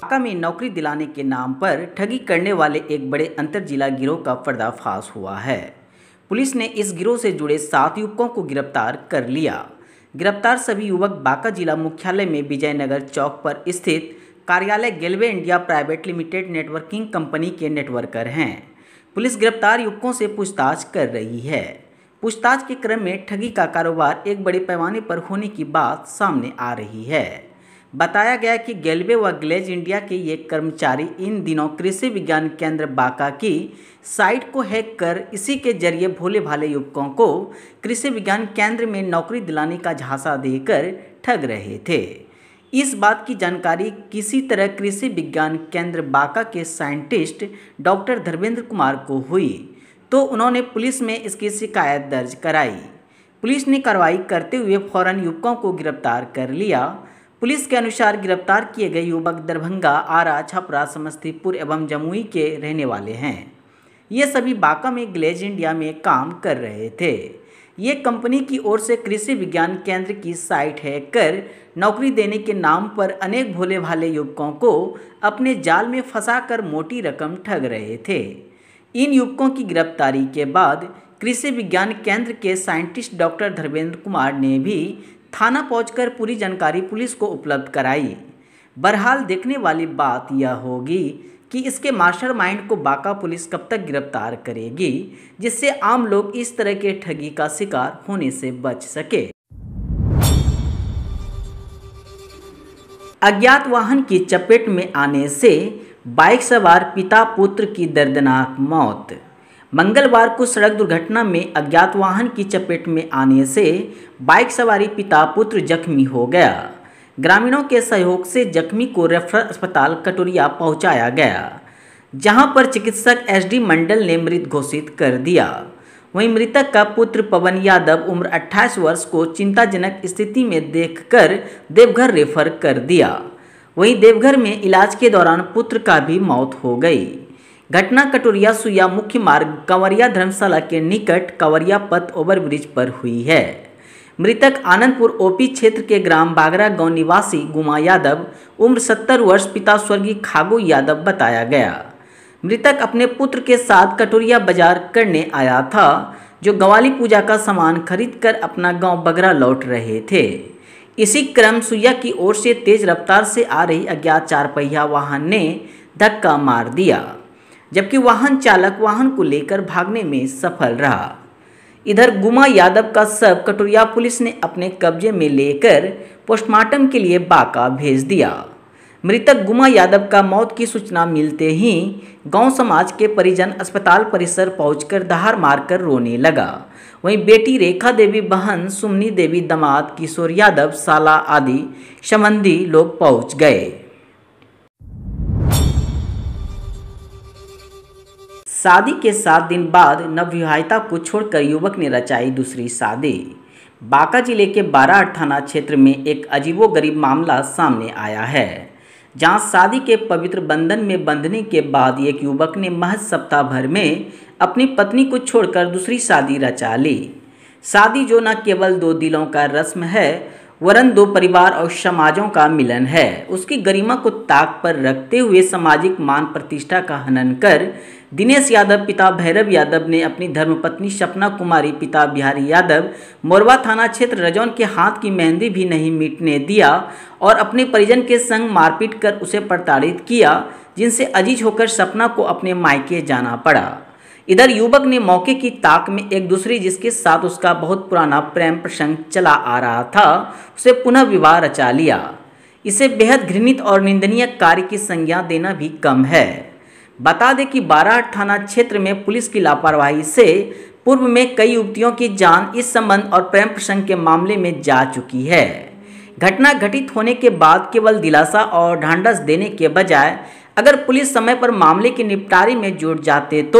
बांका में नौकरी दिलाने के नाम पर ठगी करने वाले एक बड़े अंतरजिला गिरोह का पर्दाफाश हुआ है। पुलिस ने इस गिरोह से जुड़े 7 युवकों को गिरफ्तार कर लिया। गिरफ्तार सभी युवक बांका जिला मुख्यालय में विजयनगर चौक पर स्थित कार्यालय Gelway India private limited networking company के नेटवर्कर हैं। पुलिस गिरफ्तार युवकों से पूछताछ कर रही है। पूछताछ के क्रम में ठगी का कारोबार एक बड़े पैमाने पर होने की बात सामने आ रही है। बताया गया कि गेलवे व ग्लेज इंडिया के ये कर्मचारी इन दिनों कृषि विज्ञान केंद्र बांका की साइट को हैक कर इसी के जरिए भोले भाले युवकों को कृषि विज्ञान केंद्र में नौकरी दिलाने का झांसा देकर ठग रहे थे। इस बात की जानकारी किसी तरह कृषि विज्ञान केंद्र बांका के साइंटिस्ट डॉक्टर धर्मेंद्र कुमार को हुई तो उन्होंने पुलिस में इसकी शिकायत दर्ज कराई। पुलिस ने कार्रवाई करते हुए फौरन युवकों को गिरफ्तार कर लिया। पुलिस के अनुसार गिरफ्तार किए गए युवक दरभंगा, आरा, छपरा, समस्तीपुर एवं जमुई के रहने वाले हैं। ये सभी बांका में ग्लेज इंडिया में काम कर रहे थे। ये कंपनी की ओर से कृषि विज्ञान केंद्र की साइट हैक कर नौकरी देने के नाम पर अनेक भोले भाले युवकों को अपने जाल में फंसाकर मोटी रकम ठग रहे थे। इन युवकों की गिरफ्तारी के बाद कृषि विज्ञान केंद्र के साइंटिस्ट डॉक्टर धर्मेंद्र कुमार ने भी थाना पहुंचकर पूरी जानकारी पुलिस को उपलब्ध कराई। बहरहाल देखने वाली बात यह होगी कि इसके मास्टरमाइंड को बांका पुलिस कब तक गिरफ्तार करेगी, जिससे आम लोग इस तरह के ठगी का शिकार होने से बच सके। अज्ञात वाहन की चपेट में आने से बाइक सवार पिता पुत्र की दर्दनाक मौत। मंगलवार को सड़क दुर्घटना में अज्ञात वाहन की चपेट में आने से बाइक सवारी पिता पुत्र जख्मी हो गया। ग्रामीणों के सहयोग से जख्मी को रेफरल अस्पताल कटोरिया पहुंचाया गया, जहां पर चिकित्सक एसडी मंडल ने मृत घोषित कर दिया। वहीं मृतक का पुत्र पवन यादव उम्र 28 वर्ष को चिंताजनक स्थिति में देखकर देवघर रेफर कर दिया। वहीं देवघर में इलाज के दौरान पुत्र का भी मौत हो गई। घटना कटोरिया सुइया मुख्य मार्ग कंवरिया धर्मशाला के निकट कंवरिया पथ ओवरब्रिज पर हुई है। मृतक आनंदपुर ओपी क्षेत्र के ग्राम बागरा गांव निवासी गुमा यादव उम्र 70 वर्ष पिता स्वर्गीय खागू यादव बताया गया। मृतक अपने पुत्र के साथ कटोरिया बाजार करने आया था, जो गवाली पूजा का सामान खरीदकर अपना गांव बगरा लौट रहे थे। इसी क्रम सुइया की ओर से तेज रफ्तार से आ रही अज्ञात 4 पहिया वाहन ने धक्का मार दिया, जबकि वाहन चालक वाहन को लेकर भागने में सफल रहा। इधर गुमा यादव का शव कटोरिया पुलिस ने अपने कब्जे में लेकर पोस्टमार्टम के लिए बांका भेज दिया। मृतक गुमा यादव का मौत की सूचना मिलते ही गांव समाज के परिजन अस्पताल परिसर पहुंचकर दहाड़ मारकर रोने लगा। वहीं बेटी रेखा देवी, बहन सुमनी देवी, दामाद किशोर यादव, साला आदि संबंधी लोग पहुंच गए। शादी के 7 दिन बाद नवविवाहिता को छोड़कर युवक ने रचाई दूसरी शादी। बांका जिले के बाराहाट थाना क्षेत्र में एक अजीबोगरीब मामला सामने आया है, जहां शादी के पवित्र बंधन में बंधने के बाद एक युवक ने महज सप्ताह भर में अपनी पत्नी को छोड़कर दूसरी शादी रचा ली। शादी जो न केवल 2 दिलों का रस्म है, वरन 2 परिवार और समाजों का मिलन है। उसकी गरिमा को ताक पर रखते हुए सामाजिक मान प्रतिष्ठा का हनन कर दिनेश यादव पिता भैरव यादव ने अपनी धर्मपत्नी सपना कुमारी पिता बिहारी यादव मोरवा थाना क्षेत्र रजौन के हाथ की मेहंदी भी नहीं मिटने दिया और अपने परिजन के संग मारपीट कर उसे प्रताड़ित किया, जिनसे अजीज होकर सपना को अपने मायके जाना पड़ा। इधर युवक ने मौके की ताक में एक दूसरी जिसके साथ उसका बहुत पुराना प्रेम प्रसंग चला आ रहा था, उसे पुनः विवाह रचा लिया। इसे बेहद घृणित और निंदनीय कार्य की संज्ञा देना भी कम है। बता दें कि बाराहाट थाना क्षेत्र में पुलिस की लापरवाही से पूर्व में कई युवतियों की जान इस संबंध और प्रेम प्रसंग के मामले में जा चुकी है। घटना घटित होने के बाद केवल दिलासा और ढांढस देने के बजाय अगर पुलिस समय पर मामले के निपटारे में जुट जाते तो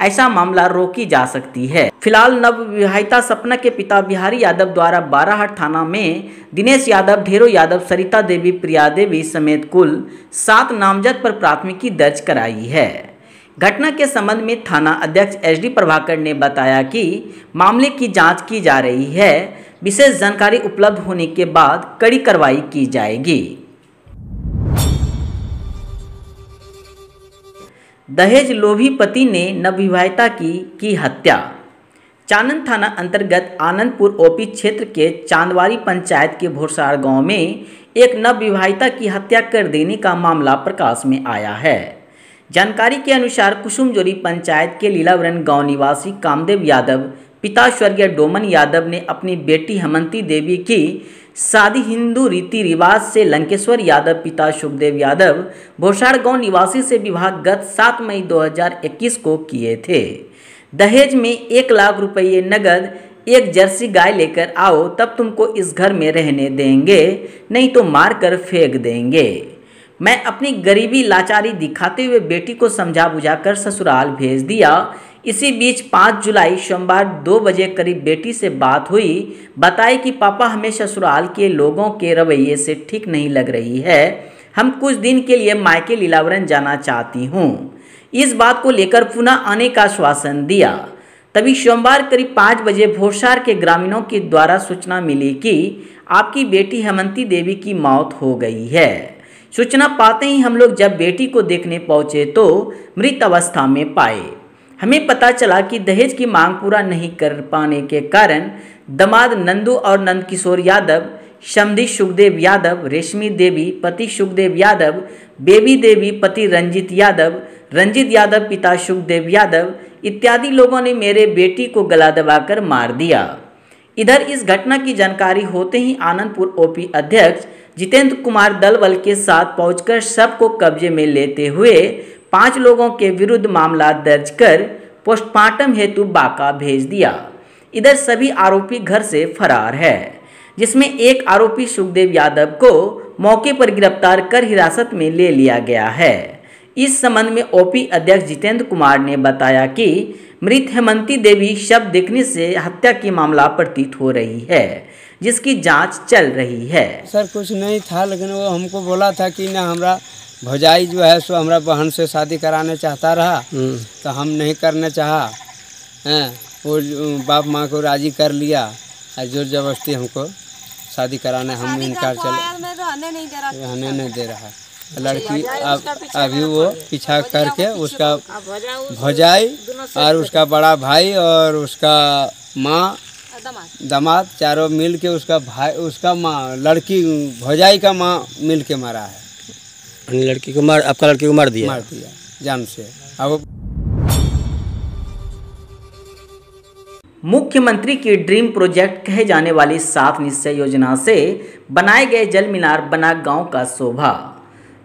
ऐसा मामला रोकी जा सकती है। फिलहाल नवविवाहिता सपना के पिता बिहारी यादव द्वारा बाराहाट थाना में दिनेश यादव, ढेरो यादव, सरिता देवी, प्रिया देवी समेत कुल 7 नामजद पर प्राथमिकी दर्ज कराई है। घटना के संबंध में थाना अध्यक्ष एसडी प्रभाकर ने बताया कि मामले की जांच की जा रही है। विशेष जानकारी उपलब्ध होने के बाद कड़ी कार्रवाई की जाएगी। दहेज लोभी पति ने नवविवाहिता की हत्या। चानन थाना अंतर्गत आनंदपुर ओपी क्षेत्र के चांदवारी पंचायत के भोरसाड़ गांव में एक नवविवाहिता की हत्या कर देने का मामला प्रकाश में आया है। जानकारी के अनुसार कुसुमजोरी पंचायत के लीलावरण गांव निवासी कामदेव यादव पिता स्वर्गीय डोमन यादव ने अपनी बेटी हेमंती देवी की शादी हिंदू रीति रिवाज से लंकेश्वर यादव पिता सुखदेव यादव भोरसाड़ गांव निवासी से विवाह गत 7 मई 2021 को किए थे। दहेज में 1 लाख रुपये नगद, एक जर्सी गाय लेकर आओ तब तुमको इस घर में रहने देंगे, नहीं तो मार कर फेंक देंगे। मैं अपनी गरीबी लाचारी दिखाते हुए बेटी को समझा बुझाकर ससुराल भेज दिया। इसी बीच 5 जुलाई सोमवार 2 बजे करीब बेटी से बात हुई। बताए कि पापा हमें ससुराल के लोगों के रवैये से ठीक नहीं लग रही है, हम कुछ दिन के लिए मायके लीलावरण जाना चाहती हूँ। इस बात को लेकर पुनः आने का आश्वासन दिया। तभी सोमवार करीब 5 बजे भोरसाड़ के ग्रामीणों के द्वारा सूचना मिली कि आपकी बेटी हेमंती देवी की मौत हो गई है। सूचना पाते ही हम लोग जब बेटी को देखने पहुंचे तो मृत अवस्था में पाए। हमें पता चला कि दहेज की मांग पूरा नहीं कर पाने के कारण दामाद नंदू और नंदकिशोर यादव, समधी सुखदेव यादव, रेशमी देवी पति सुखदेव यादव, बेबी देवी पति रंजित यादव, रंजित यादव पिता सुखदेव यादव इत्यादि लोगों ने मेरे बेटी को गला दबाकर मार दिया। इधर इस घटना की जानकारी होते ही आनंदपुर ओपी अध्यक्ष जितेंद्र कुमार दल बल के साथ पहुंचकर शव को कब्जे में लेते हुए 5 लोगों के विरुद्ध मामला दर्ज कर पोस्टमार्टम हेतु बांका भेज दिया। इधर सभी आरोपी घर से फरार है, जिसमें एक आरोपी सुखदेव यादव को मौके पर गिरफ्तार कर हिरासत में ले लिया गया है। इस संबंध में ओपी अध्यक्ष जितेंद्र कुमार ने बताया कि मृत हेमंती देवी शव देखने से हत्या की मामला प्रतीत हो रही है, जिसकी जांच चल रही है। सर कुछ नहीं था, लेकिन वो हमको बोला था कि ना हमरा भौजाई जो है सो हमरा बहन से शादी कराने चाहता रहा, तो हम नहीं करने चाहा हैं। वो बाप माँ को राजी कर लिया और जोर जबरदस्ती हमको शादी कराने हम इनकार रहने नहीं दे रहा। लड़की अभी वो पीछा करके उसका भौजाई और उसका बड़ा भाई और उसका माँ दामाद चारों मिल के उसका भाई उसका माँ लड़की भौजाई का माँ मिल के मारा है। लड़की को मार आपका लड़की को मार दिया जान से। अब मुख्यमंत्री की ड्रीम प्रोजेक्ट कहे जाने वाली 7 निश्चय योजना से बनाए गए जल मीनार बना गांव का शोभा।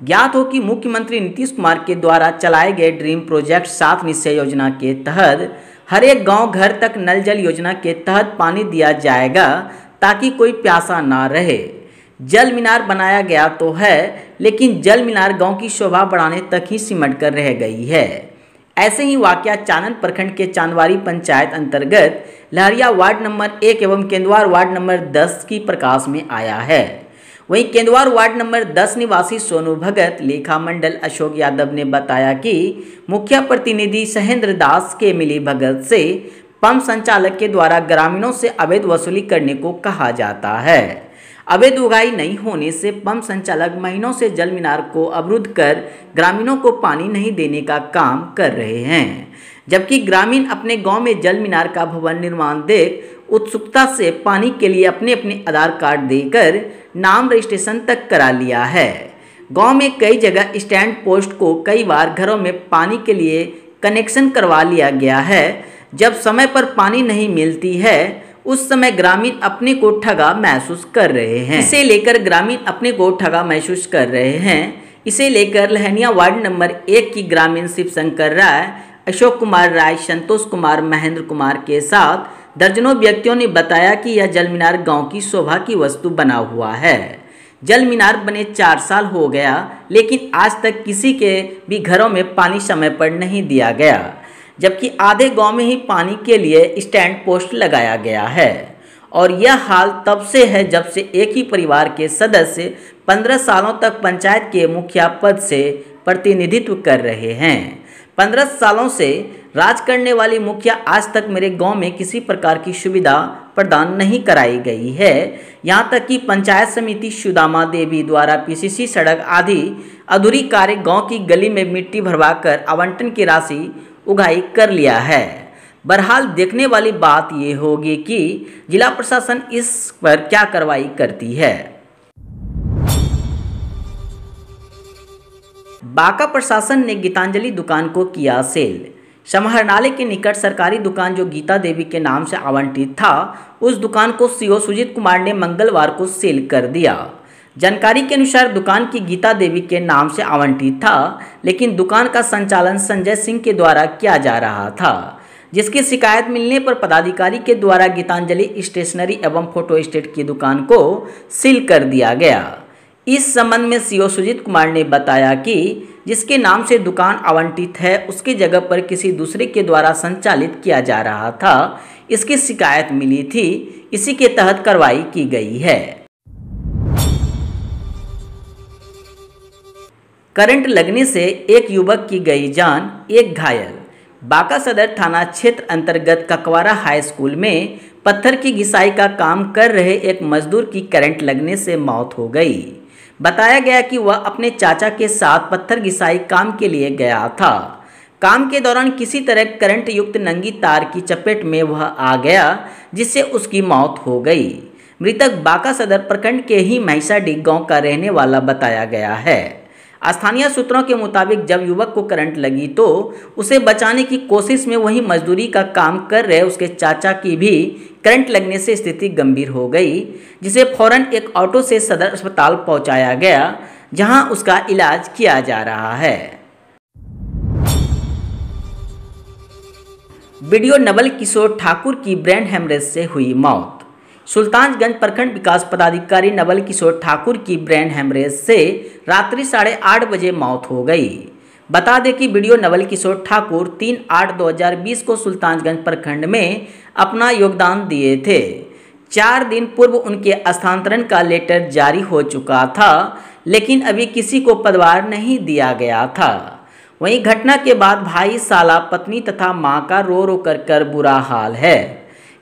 ज्ञात हो कि मुख्यमंत्री नीतीश कुमार के द्वारा चलाए गए ड्रीम प्रोजेक्ट 7 निश्चय योजना के तहत हर एक गांव घर तक नल जल योजना के तहत पानी दिया जाएगा ताकि कोई प्यासा ना रहे। जल मीनार बनाया गया तो है, लेकिन जल मीनार गांव की शोभा बढ़ाने तक ही सिमट कर रह गई है। ऐसे ही वाकया चानन प्रखंड के चांदवारी पंचायत अंतर्गत लहरिया वार्ड नंबर 1 एवं केंदुआर वार्ड नंबर 10 की प्रकाश में आया है। वहीं केंदुआर वार्ड नंबर 10 निवासी सोनू भगत, लेखा मंडल अशोक यादव ने बताया कि मुखिया प्रतिनिधि सहेंद्र दास के मिली भगत से पंप संचालक के द्वारा ग्रामीणों से अवैध वसूली करने को कहा जाता है। अवैध उगाई नहीं होने से पंप संचालक महीनों से जल मीनार को अवरुद्ध कर ग्रामीणों को पानी नहीं देने का काम कर रहे हैं, जबकि ग्रामीण अपने गांव में जल मीनार का भवन निर्माण देख उत्सुकता से पानी के लिए अपने अपने आधार कार्ड देकर नाम रजिस्ट्रेशन तक करा लिया है। गांव में कई जगह स्टैंड पोस्ट को कई बार घरों में पानी के लिए कनेक्शन करवा लिया गया है। जब समय पर पानी नहीं मिलती है उस समय ग्रामीण अपने को ठगा महसूस कर रहे हैं। इसे लेकर ग्रामीण अपने को ठगा महसूस कर रहे हैं। इसे लेकर लहनिया वार्ड नंबर 1 की ग्रामीण शिवशंकर राय, अशोक कुमार राय, संतोष कुमार, महेंद्र कुमार के साथ दर्जनों व्यक्तियों ने बताया कि यह जल मीनार गाँव की शोभा की वस्तु बना हुआ है। जल मीनार बने 4 साल हो गया, लेकिन आज तक किसी के भी घरों में पानी समय पर नहीं दिया गया, जबकि आधे गांव में ही पानी के लिए स्टैंड पोस्ट लगाया गया है। और यह हाल तब से है जब से एक ही परिवार के सदस्य 15 सालों तक पंचायत के मुखिया पद से प्रतिनिधित्व कर रहे हैं। 15 सालों से राज करने वाली मुखिया आज तक मेरे गांव में किसी प्रकार की सुविधा प्रदान नहीं कराई गई है। यहां तक कि पंचायत समिति सुदामा देवी द्वारा पीसीसी सड़क आदि अधूरी कार्य गांव की गली में मिट्टी भरवाकर आवंटन की राशि उगाही कर लिया है। बहरहाल देखने वाली बात ये होगी कि जिला प्रशासन इस पर क्या कार्रवाई करती है। बांका प्रशासन ने गीतांजलि दुकान को किया सील। समाहरणालय के निकट सरकारी दुकान जो गीता देवी के नाम से आवंटित था, उस दुकान को सीओ सुजीत कुमार ने मंगलवार को सील कर दिया। जानकारी के अनुसार दुकान की गीता देवी के नाम से आवंटित था, लेकिन दुकान का संचालन संजय सिंह के द्वारा किया जा रहा था, जिसकी शिकायत मिलने पर पदाधिकारी के द्वारा गीतांजलि स्टेशनरी एवं फोटो स्टेट की दुकान को सील कर दिया गया। इस संबंध में सीओ सुजीत कुमार ने बताया कि जिसके नाम से दुकान आवंटित है उसकी जगह पर किसी दूसरे के द्वारा संचालित किया जा रहा था। इसकी शिकायत मिली थी, इसी के तहत कार्रवाई की गई है। करंट लगने से एक युवक की गई जान, एक घायल। बांका सदर थाना क्षेत्र अंतर्गत ककवारा हाई स्कूल में पत्थर की घिसाई का काम कर रहे एक मजदूर की करंट लगने से मौत हो गई। बताया गया कि वह अपने चाचा के साथ पत्थर घिसाई काम के लिए गया था। काम के दौरान किसी तरह करंट युक्त नंगी तार की चपेट में वह आ गया, जिससे उसकी मौत हो गई। मृतक बांका सदर प्रखंड के ही महिषाडीह गांव का रहने वाला बताया गया है। स्थानीय सूत्रों के मुताबिक जब युवक को करंट लगी तो उसे बचाने की कोशिश में वहीं मजदूरी का काम कर रहे उसके चाचा की भी करंट लगने से स्थिति गंभीर हो गई, जिसे फौरन एक ऑटो से सदर अस्पताल पहुंचाया गया, जहां उसका इलाज किया जा रहा है। वीडियो नवल किशोर ठाकुर की ब्रेन हेमरेज से हुई मौत। सुल्तानगंज प्रखंड विकास पदाधिकारी नवल किशोर ठाकुर की ब्रेन हेमरेज से रात्रि 8:30 बजे मौत हो गई। बता दें कि वीडियो नवल किशोर ठाकुर 3/8/2020 को सुल्तानगंज प्रखंड में अपना योगदान दिए थे। 4 दिन पूर्व उनके स्थानांतरण का लेटर जारी हो चुका था, लेकिन अभी किसी को पदभार नहीं दिया गया था। वहीं घटना के बाद भाई, साला, पत्नी तथा मां का रो रो कर बुरा हाल है।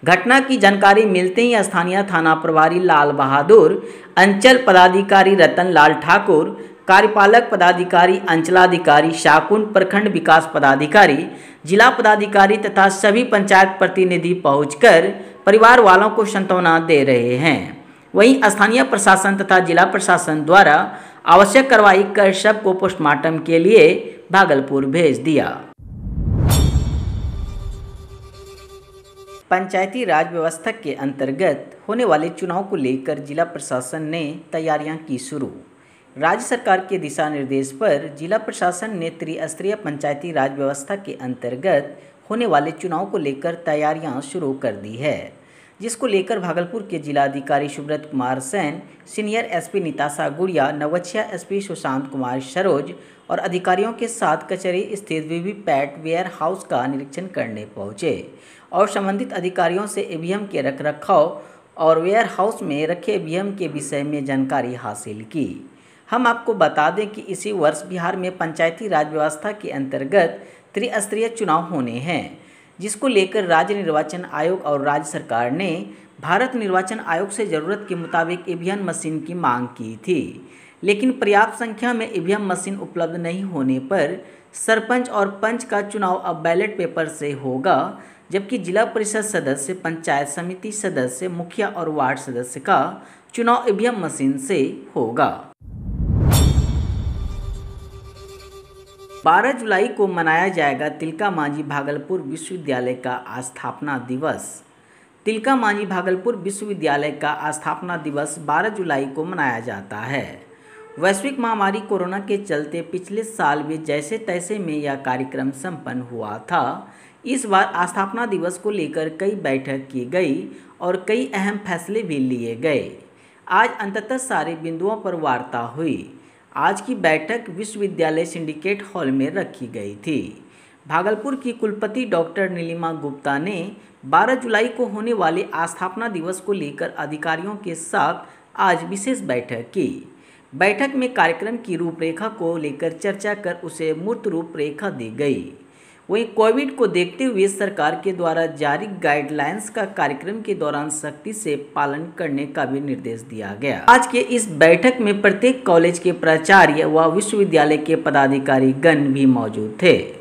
घटना की जानकारी मिलते ही स्थानीय थाना प्रभारी लाल बहादुर, अंचल पदाधिकारी रतन लाल ठाकुर, कार्यपालक पदाधिकारी, अंचलाधिकारी शाकुन, प्रखंड विकास पदाधिकारी, जिला पदाधिकारी तथा सभी पंचायत प्रतिनिधि पहुंचकर परिवार वालों को सांत्वना दे रहे हैं। वहीं स्थानीय प्रशासन तथा जिला प्रशासन द्वारा आवश्यक कार्रवाई कर शव को पोस्टमार्टम के लिए भागलपुर भेज दिया। पंचायती राज व्यवस्था के अंतर्गत होने वाले चुनाव को लेकर जिला प्रशासन ने तैयारियां की शुरू। राज्य सरकार के दिशा निर्देश पर जिला प्रशासन ने त्रिस्तरीय पंचायती राज व्यवस्था के अंतर्गत होने वाले चुनाव को लेकर तैयारियां शुरू कर दी है, जिसको लेकर भागलपुर के जिलाधिकारी Subrat Kumar Sen, senior SP Nitasha Gudiya, Naugachia SP Sushant Kumar Saroj और अधिकारियों के साथ कचहरी स्थित वीवीपैट वेयर हाउस का निरीक्षण करने पहुंचे और संबंधित अधिकारियों से ईवीएम के रखरखाव और वेयर हाउस में रखे ईवीएम के विषय में जानकारी हासिल की। हम आपको बता दें कि इसी वर्ष बिहार में पंचायती राज व्यवस्था के अंतर्गत त्रिस्तरीय चुनाव होने हैं, जिसको लेकर राज्य निर्वाचन आयोग और राज्य सरकार ने भारत निर्वाचन आयोग से ज़रूरत के मुताबिक ईवीएम मशीन की मांग की थी, लेकिन पर्याप्त संख्या में ईवीएम मशीन उपलब्ध नहीं होने पर सरपंच और पंच का चुनाव अब बैलेट पेपर से होगा, जबकि जिला परिषद सदस्य, पंचायत समिति सदस्य, मुखिया और वार्ड सदस्य का चुनाव ईवीएम मशीन से होगा। 12 जुलाई को मनाया जाएगा तिलका मांझी भागलपुर विश्वविद्यालय का स्थापना दिवस। तिलका मांझी भागलपुर विश्वविद्यालय का स्थापना दिवस 12 जुलाई को मनाया जाता है। वैश्विक महामारी कोरोना के चलते पिछले साल भी जैसे तैसे में यह कार्यक्रम संपन्न हुआ था। इस बार स्थापना दिवस को लेकर कई बैठक की गई और कई अहम फैसले भी लिए गए। आज अंततः सारे बिंदुओं पर वार्ता हुई। आज की बैठक विश्वविद्यालय सिंडिकेट हॉल में रखी गई थी। भागलपुर की कुलपति डॉक्टर नीलिमा गुप्ता ने 12 जुलाई को होने वाले स्थापना दिवस को लेकर अधिकारियों के साथ आज विशेष बैठक की। बैठक में कार्यक्रम की रूपरेखा को लेकर चर्चा कर उसे मूर्त रूपरेखा दी गई। वहीं कोविड को देखते हुए सरकार के द्वारा जारी गाइडलाइंस का कार्यक्रम के दौरान सख्ती से पालन करने का भी निर्देश दिया गया। आज के इस बैठक में प्रत्येक कॉलेज के प्राचार्य व विश्वविद्यालय के पदाधिकारी गण भी मौजूद थे।